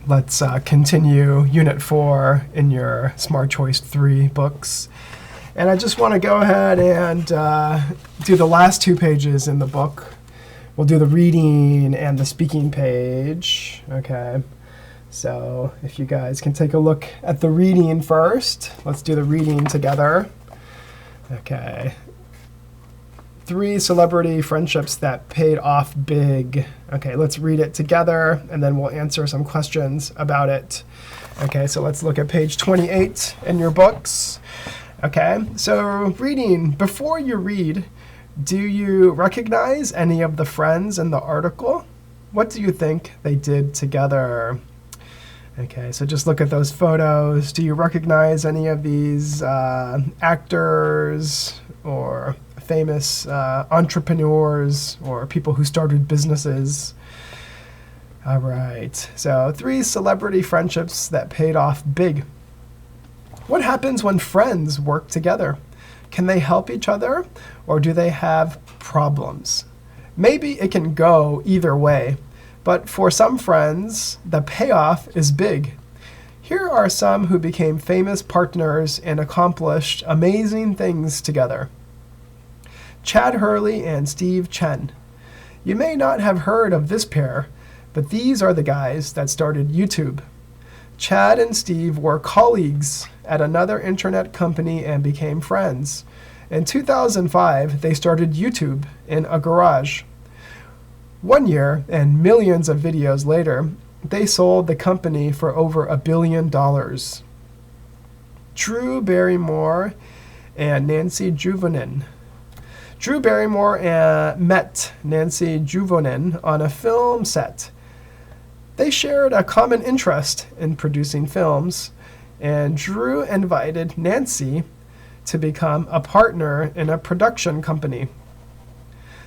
Let's continue Unit 4 in your Smart Choice 3 books. And I just want to go ahead and do the last 2 pages in the book. We'll do the reading and the speaking page. Okay. So if you guys can take a look at the reading first. Let's do the reading together. Okay. 3 celebrity friendships that paid off big. Okay, let's read it together, and then we'll answer some questions about it. Okay, so let's look at page 28 in your books. Okay, so reading. Before you read, do you recognize any of the friends in the article? What do you think they did together? Okay, so just look at those photos. Do you recognize any of these actors or famous entrepreneurs or people who started businesses? All right, so 3 celebrity friendships that paid off big. What happens when friends work together? Can they help each other, or do they have problems? Maybe it can go either way, but for some friends, the payoff is big. Here are some who became famous partners and accomplished amazing things together. Chad Hurley and Steve Chen. You may not have heard of this pair, but these are the guys that started YouTube. Chad and Steve were colleagues at another internet company and became friends. In 2005, they started YouTube in a garage. 1 year and millions of videos later, they sold the company for over $1 billion. Drew Barrymore and Nancy Juvonen. Drew Barrymore met Nancy Juvonen on a film set. They shared a common interest in producing films, and Drew invited Nancy to become a partner in a production company.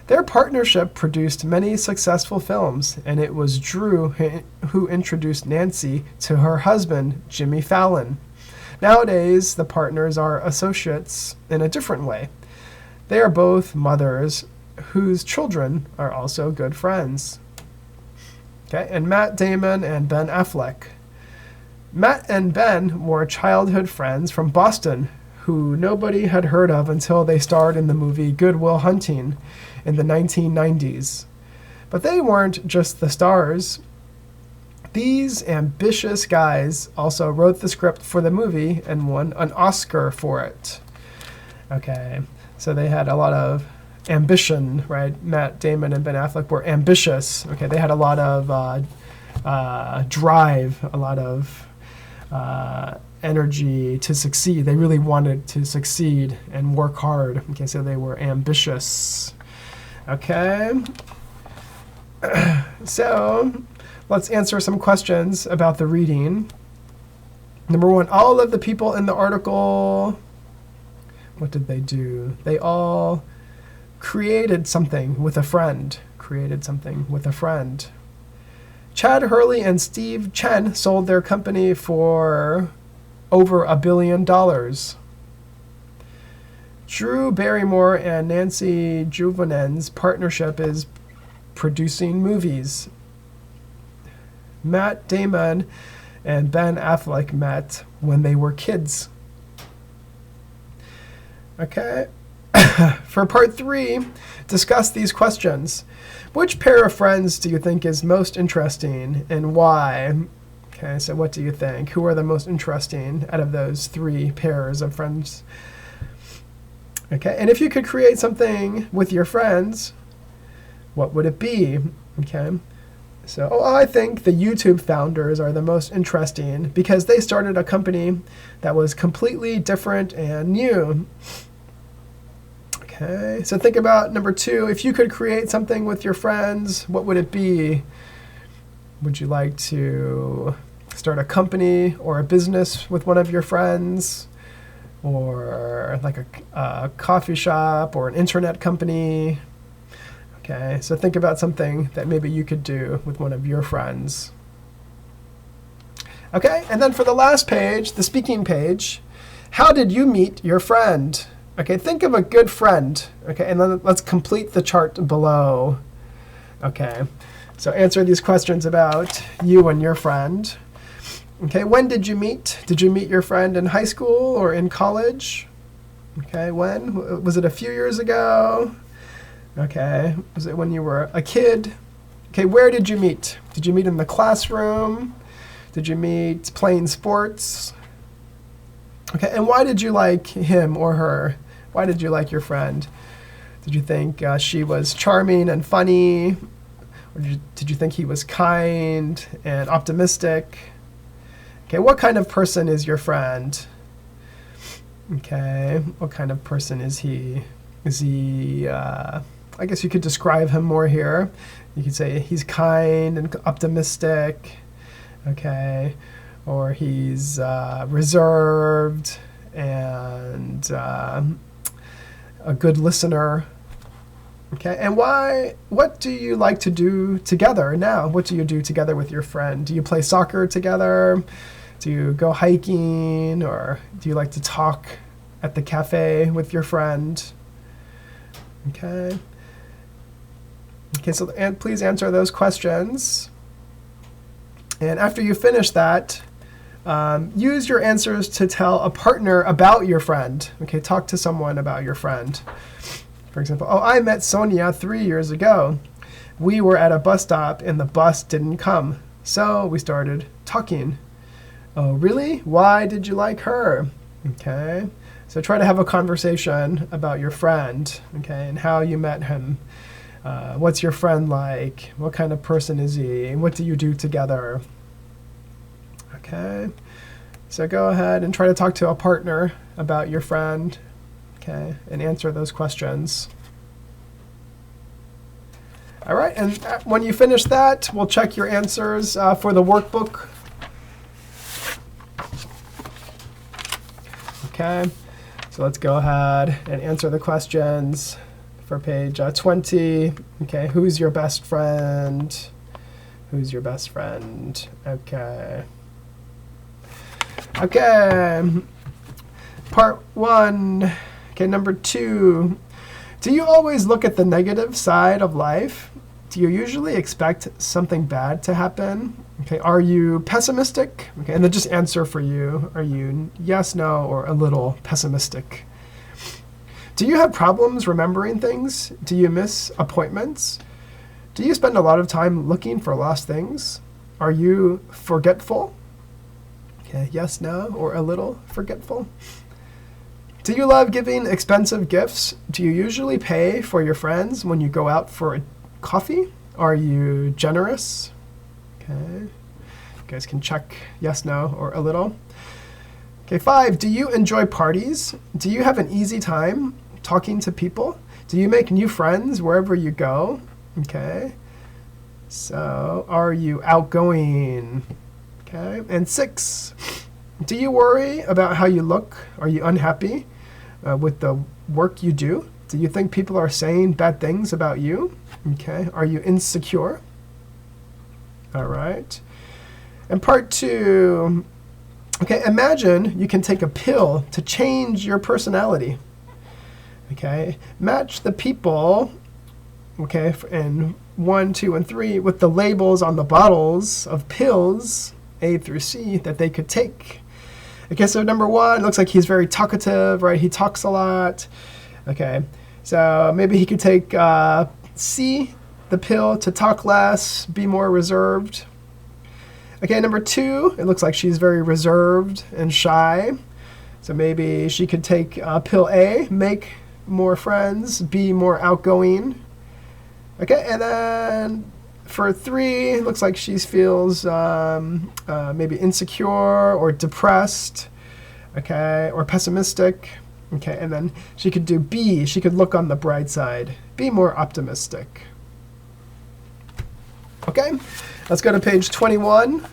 Their partnership produced many successful films, and it was Drew who introduced Nancy to her husband, Jimmy Fallon. Nowadays, the partners are associates in a different way. They are both mothers whose children are also good friends. Okay, and Matt Damon and Ben Affleck. Matt and Ben were childhood friends from Boston who nobody had heard of until they starred in the movie Good Will Hunting in the 1990s. But they weren't just the stars. These ambitious guys also wrote the script for the movie and won an Oscar for it. Okay, so they had a lot of ambition, right? Matt Damon and Ben Affleck were ambitious. Okay, they had a lot of drive, a lot of energy to succeed. They really wanted to succeed and work hard. Okay, so they were ambitious. Okay, so let's answer some questions about the reading. Number 1, all of the people in the article, what did they do? They all created something with a friend. Chad Hurley and Steve Chen sold their company for over $1 billion. Drew Barrymore and Nancy Juvonen's partnership is producing movies. Matt Damon and Ben Affleck met when they were kids. Okay. For part 3, discuss these questions. Which pair of friends do you think is most interesting and why? Okay, so what do you think? Who are the most interesting out of those 3 pairs of friends? Okay, and if you could create something with your friends, what would it be? Okay, so I think the YouTube founders are the most interesting because they started a company that was completely different and new. Okay, so think about number 2. If you could create something with your friends, what would it be? Would you like to start a company or a business with one of your friends? Or like a coffee shop or an internet company? Okay, so think about something that maybe you could do with one of your friends. Okay, and then for the last page, the speaking page, how did you meet your friend? Okay, think of a good friend. Okay, and then let's complete the chart below. Okay, so answer these questions about you and your friend. Okay, when did you meet? Did you meet your friend in high school or in college? Okay, when? Was it a few years ago? Okay, was it when you were a kid? Okay, where did you meet? Did you meet in the classroom? Did you meet playing sports? Okay, and why did you like him or her? Why did you like your friend? Did you think she was charming and funny? Or did you think he was kind and optimistic? Okay, what kind of person is your friend? Okay, what kind of person is he? Is he, I guess you could describe him more here. You could say he's kind and optimistic, okay, or he's reserved and a good listener. Okay, and what do you like to do together now? What do you do together with your friend? Do you play soccer together? Do you go hiking? Or do you like to talk at the cafe with your friend? Okay. Okay, so and please answer those questions. And after you finish that, use your answers to tell a partner about your friend. Okay, talk to someone about your friend. For example, oh, I met Sonia 3 years ago. We were at a bus stop and the bus didn't come. So we started talking. Oh, really? Why did you like her? Okay. So try to have a conversation about your friend, okay, and how you met him. What's your friend like? What kind of person is he? What do you do together? Okay. So go ahead and try to talk to a partner about your friend. Okay, and answer those questions. All right, and when you finish that, we'll check your answers for the workbook. Okay, so let's go ahead and answer the questions for page 20. Okay, who's your best friend? Who's your best friend? Okay. Okay, part 1. Okay, number 2, do you always look at the negative side of life? Do you usually expect something bad to happen? Okay, are you pessimistic? Okay, and then just answer for you. Are you yes, no, or a little pessimistic? Do you have problems remembering things? Do you miss appointments? Do you spend a lot of time looking for lost things? Are you forgetful? Okay, yes, no, or a little forgetful? Do you love giving expensive gifts? Do you usually pay for your friends when you go out for a coffee? Are you generous? Okay. You guys can check yes, no, or a little. Okay, 5. Do you enjoy parties? Do you have an easy time talking to people? Do you make new friends wherever you go? Okay. So, are you outgoing? Okay. And 6. Do you worry about how you look? Are you unhappy with the work you do? Do you think people are saying bad things about you? Okay. Are you insecure? All right. And part 2. Okay, imagine you can take a pill to change your personality. Okay. Match the people, okay, in 1, 2, and 3 with the labels on the bottles of pills, A through C, that they could take. Okay, so number 1, looks like he's very talkative, right? He talks a lot. Okay, so maybe he could take C, the pill, to talk less, be more reserved. Okay, number 2, it looks like she's very reserved and shy. So maybe she could take pill A, make more friends, be more outgoing. Okay, and then for 3, it looks like she feels maybe insecure or depressed, okay, or pessimistic. Okay, and then she could do B. She could look on the bright side, be more optimistic. Okay, let's go to page 21.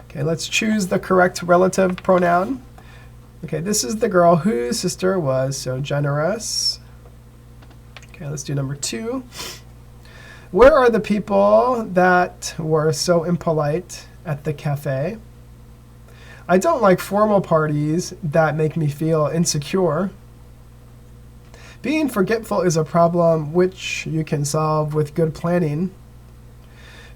Okay, let's choose the correct relative pronoun. Okay, this is the girl whose sister was so generous. Okay, let's do number 2. Where are the people that were so impolite at the cafe? I don't like formal parties that make me feel insecure. Being forgetful is a problem which you can solve with good planning.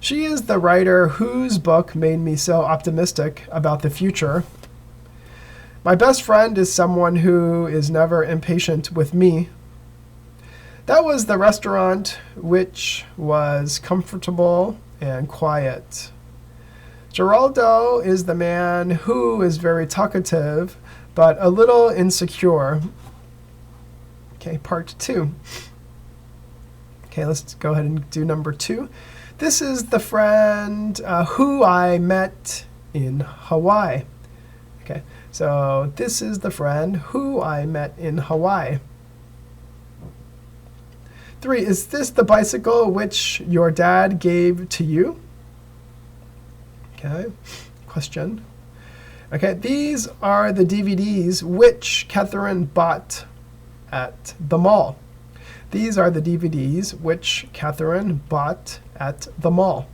She is the writer whose book made me so optimistic about the future. My best friend is someone who is never impatient with me. That was the restaurant which was comfortable and quiet. Geraldo is the man who is very talkative, but a little insecure. Okay, part 2. Okay, let's go ahead and do number 2. This is the friend who I met in Hawaii. Okay, so this is the friend who I met in Hawaii. 3, is this the bicycle which your dad gave to you? Okay, question. Okay, these are the DVDs which Catherine bought at the mall. These are the DVDs which Catherine bought at the mall.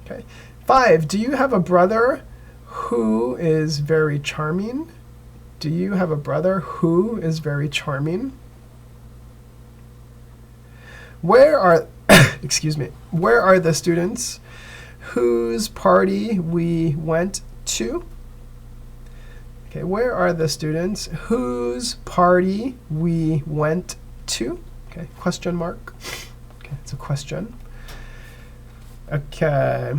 Okay. 5, do you have a brother who is very charming? Do you have a brother who is very charming? Where are where are the students whose party we went to? Okay, where are the students whose party we went to? Okay, question mark. Okay, it's a question. Okay.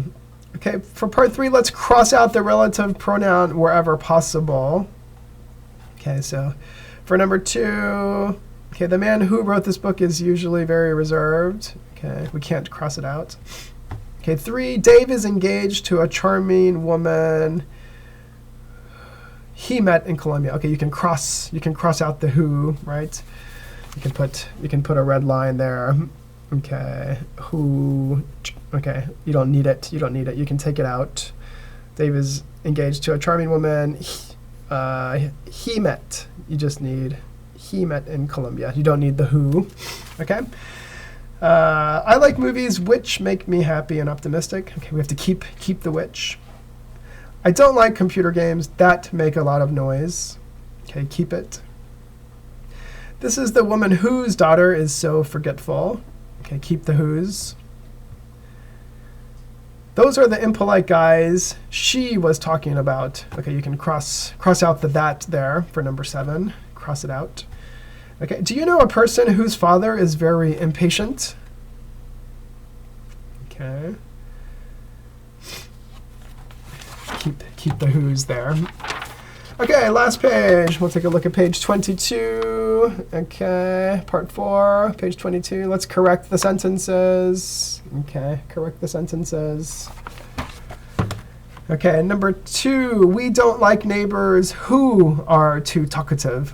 Okay, for part 3, let's cross out the relative pronoun wherever possible. Okay, so for number 2, okay, the man who wrote this book is usually very reserved. Okay, we can't cross it out. Okay, 3, Dave is engaged to a charming woman he met in Colombia. Okay, you can cross out the who, right? You can put a red line there. Okay, who? Okay, you don't need it. You can take it out. Dave is engaged to a charming woman. He met. You just need he met in Colombia. You don't need the who. Okay. I like movies which make me happy and optimistic. Okay, we have to keep the which. I don't like computer games that make a lot of noise. Okay, keep it. This is the woman whose daughter is so forgetful. Okay, keep the whose. Those are the impolite guys she was talking about. Okay, you can cross out the that there for number 7. Cross it out. Okay, do you know a person whose father is very impatient? Okay. Keep the who's there. Okay, last page. We'll take a look at page 22. Okay, part 4, page 22. Let's correct the sentences. Okay, correct the sentences. Okay, number 2, we don't like neighbors who are too talkative.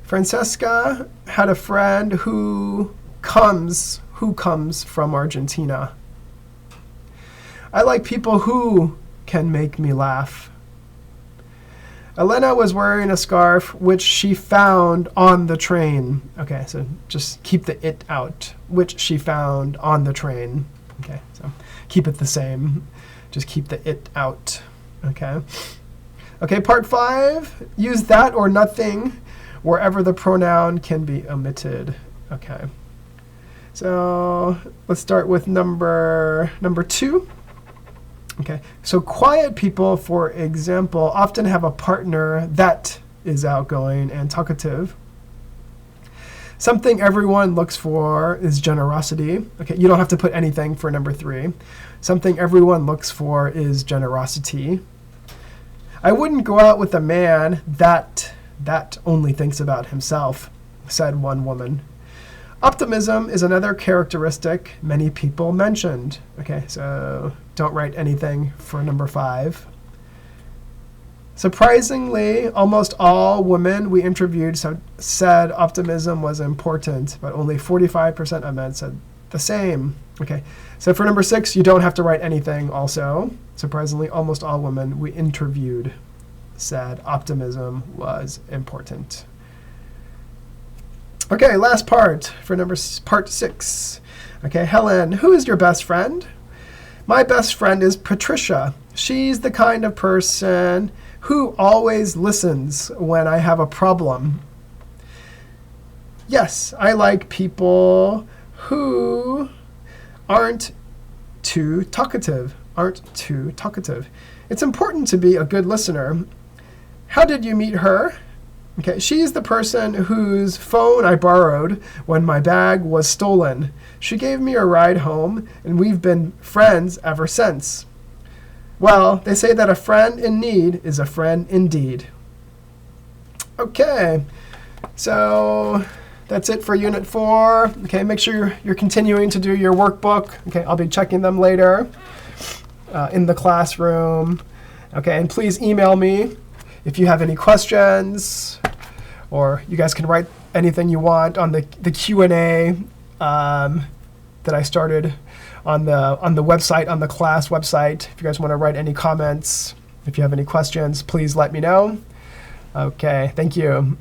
Francesca had a friend who comes from Argentina. I like people who can make me laugh. Elena was wearing a scarf which she found on the train. Okay, so just keep the it out, which she found on the train. Okay, so keep it the same. Just keep the it out. Okay. Okay, part 5, use that or nothing wherever the pronoun can be omitted. Okay. So let's start with number 2. Okay, so quiet people, for example, often have a partner that is outgoing and talkative. Something everyone looks for is generosity. Okay, you don't have to put anything for number 3. Something everyone looks for is generosity. I wouldn't go out with a man that only thinks about himself, said one woman. Optimism is another characteristic many people mentioned. Okay, so don't write anything for number 5. Surprisingly, almost all women we interviewed said optimism was important, but only 45% of men said the same. Okay, so for number 6, you don't have to write anything also. Surprisingly, almost all women we interviewed said optimism was important. Okay, last part for part 6. Okay, Helen, who is your best friend? My best friend is Patricia. She's the kind of person who always listens when I have a problem. Yes, I like people who aren't too talkative. Aren't too talkative. It's important to be a good listener. How did you meet her? Okay, she's the person whose phone I borrowed when my bag was stolen. She gave me a ride home, and we've been friends ever since. Well, they say that a friend in need is a friend indeed. Okay, so that's it for Unit 4. Okay, make sure you're continuing to do your workbook. Okay, I'll be checking them later in the classroom. Okay, and please email me if you have any questions, or you guys can write anything you want on the Q&A that I started on the website, on the class website. If you guys want to write any comments, if you have any questions, please let me know. Okay, thank you.